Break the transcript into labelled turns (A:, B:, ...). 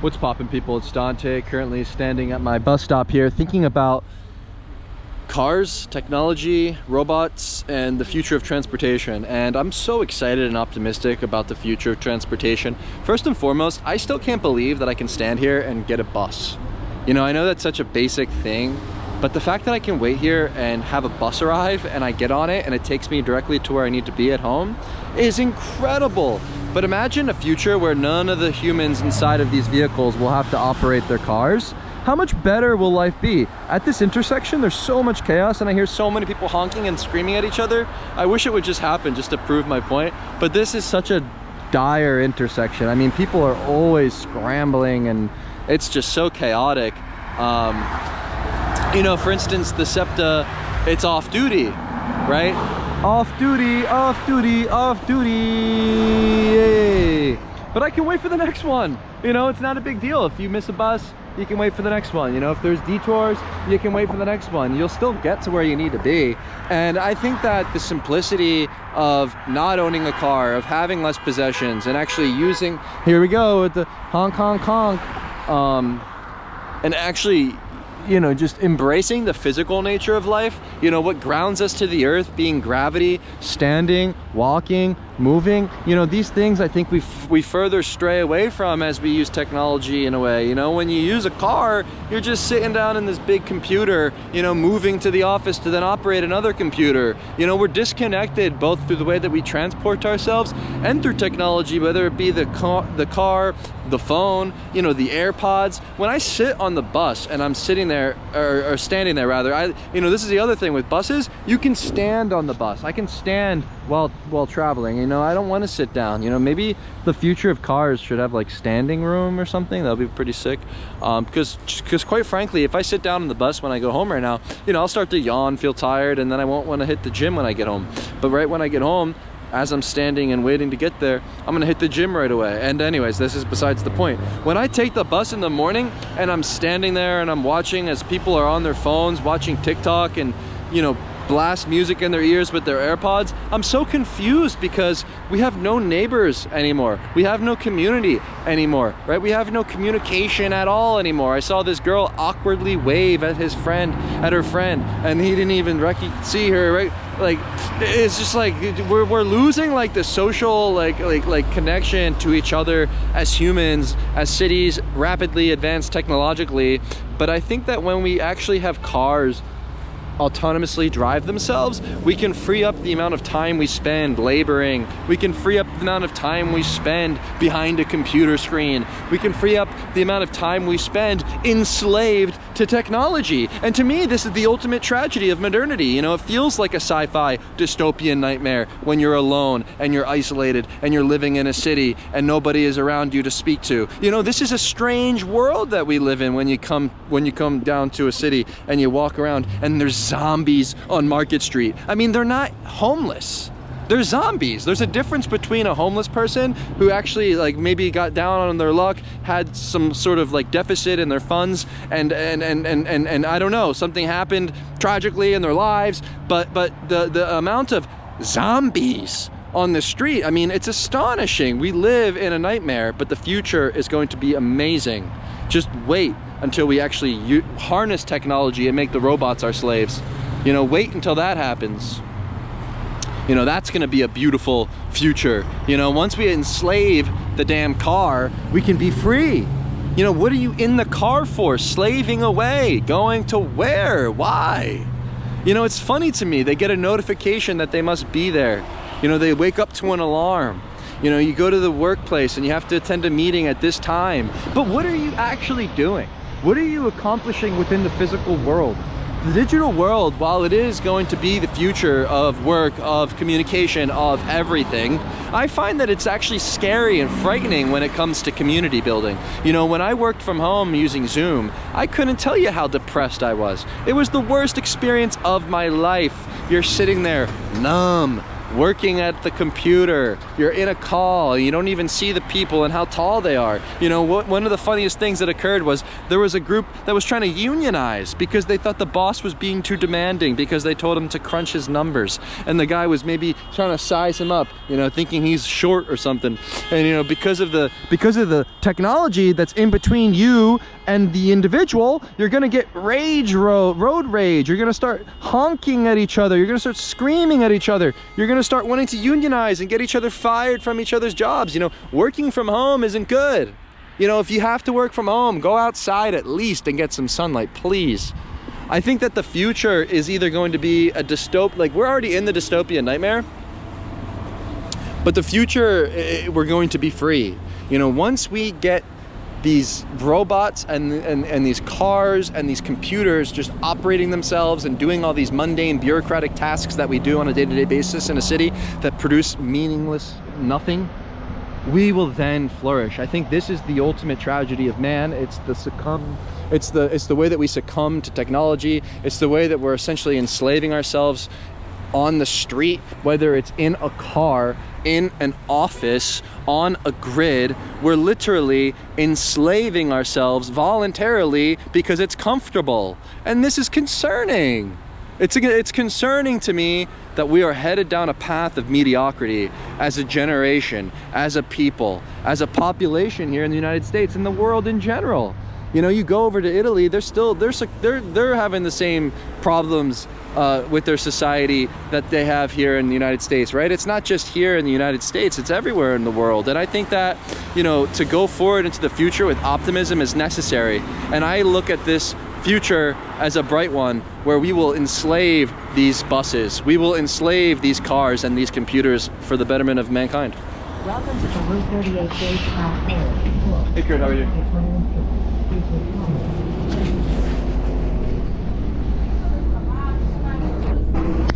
A: What's poppin', people? It's Dante, currently standing at my bus stop here thinking about cars, technology, robots, and the future of transportation. And I'm so excited and optimistic about the future of transportation. First and foremost, I still can't believe that I can stand here and get a bus. You know, I know that's such a basic thing, but the fact that I can wait here and have a bus arrive and I get on it and it takes me directly to where I need to be at home is incredible. But imagine a future where none of the humans inside of these vehicles will have to operate their cars. How much better will life be? At this intersection, there's so much chaos and I hear so many people honking and screaming at each other. I wish it would just happen just to prove my point, but this is such a dire intersection. I mean, people are always scrambling and it's just so chaotic. You know, for instance, the SEPTA, it's off duty, right? Off duty, off duty, off duty. Yay. But I can wait for the next one. You know, it's not a big deal. If you miss a bus, you can wait for the next one. You know, if there's detours, you can wait for the next one. You'll still get to where you need to be. And I think that the simplicity of not owning a car, of having less possessions, and actually using, here we go with the honk, honk, honk, and actually, you know, just embracing the physical nature of life, you know, what grounds us to the earth being gravity, standing, walking, moving, you know, these things I think we further stray away from as we use technology in a way. You know, when you use a car, you're just sitting down in this big computer, you know, moving to the office to then operate another computer. You know, we're disconnected both through the way that we transport ourselves and through technology, whether it be the car, the phone, you know, the AirPods. When I sit on the bus and I'm sitting there, or standing there rather, you know, this is the other thing with buses, you can stand on the bus. I can stand while traveling. You know, I don't want to sit down. You know, maybe the future of cars should have like standing room or something. That'll be pretty sick. Because quite frankly, if I sit down on the bus when I go home right now, you know, I'll start to yawn, feel tired, and then I won't want to hit the gym when I get home. But right when I get home, as I'm standing and waiting to get there, I'm gonna hit the gym right away. And anyways, this is besides the point. When I take the bus in the morning and I'm standing there and I'm watching as people are on their phones watching TikTok and, you know, blast music in their ears with their AirPods, I'm so confused because we have no neighbors anymore. We have no community anymore, right? We have no communication at all anymore. I saw this girl awkwardly wave at her friend, and he didn't even see her, right? Like, it's just like we're losing like the social like connection to each other as humans, as cities rapidly advance technologically. But I think that when we actually have cars autonomously drive themselves, we can free up the amount of time we spend laboring. We can free up the amount of time we spend behind a computer screen. We can free up the amount of time we spend enslaved to technology. And to me, this is the ultimate tragedy of modernity. You know, it feels like a sci-fi dystopian nightmare when you're alone and you're isolated and you're living in a city and nobody is around you to speak to. You know, this is a strange world that we live in when you come down to a city and you walk around and there's zombies on Market Street. I mean, they're not homeless. They're zombies. There's a difference between a homeless person who actually like maybe got down on their luck, had some sort of like deficit in their funds, and I don't know, something happened tragically in their lives, but the amount of zombies on the street, I mean, it's astonishing. We live in a nightmare, but the future is going to be amazing. Just wait until we actually harness technology and make the robots our slaves. You know, wait until that happens. You know, that's gonna be a beautiful future. You know, once we enslave the damn car, we can be free. You know, what are you in the car for? Slaving away, going to where? Why? You know, it's funny to me, they get a notification that they must be there. You know, they wake up to an alarm. You know, you go to the workplace and you have to attend a meeting at this time. But what are you actually doing? What are you accomplishing within the physical world? The digital world, while it is going to be the future of work, of communication, of everything, I find that it's actually scary and frightening when it comes to community building. You know, when I worked from home using Zoom, I couldn't tell you how depressed I was. It was the worst experience of my life. You're sitting there numb, working at the computer, you're in a call, you don't even see the people and how tall they are. You know, one of the funniest things that occurred was there was a group that was trying to unionize because they thought the boss was being too demanding because they told him to crunch his numbers, and the guy was maybe trying to size him up, you know, thinking he's short or something. And you know, because of the technology that's in between you and the individual, you're gonna get road rage. You're gonna start honking at each other. You're gonna start screaming at each other. You're gonna start wanting to unionize and get each other fired from each other's jobs. You know, working from home isn't good. You know, if you have to work from home, go outside at least and get some sunlight, please. I think that the future is either going to be a like we're already in the dystopian nightmare, but the future, we're going to be free. You know, once we get these robots and these cars and these computers just operating themselves and doing all these mundane bureaucratic tasks that we do on a day-to-day basis in a city that produce meaningless nothing, we will then flourish. I think this is the ultimate tragedy of man. It's the way that we succumb to technology. It's the way that we're essentially enslaving ourselves on the street, whether it's in a car, in an office, on a grid. We're literally enslaving ourselves voluntarily because it's comfortable. And this is concerning. It's concerning to me that we are headed down a path of mediocrity as a generation, as a people, as a population here in the United States and the world in general. You know, you go over to Italy, they're having the same problems with their society that they have here in the United States, right? It's not just here in the United States, it's everywhere in the world. And I think that, you know, to go forward into the future with optimism is necessary. And I look at this future as a bright one where we will enslave these buses, we will enslave these cars and these computers for the betterment of mankind.
B: Welcome to the Route 38 Gauge Class 4.
A: Hey Kurt, how are you?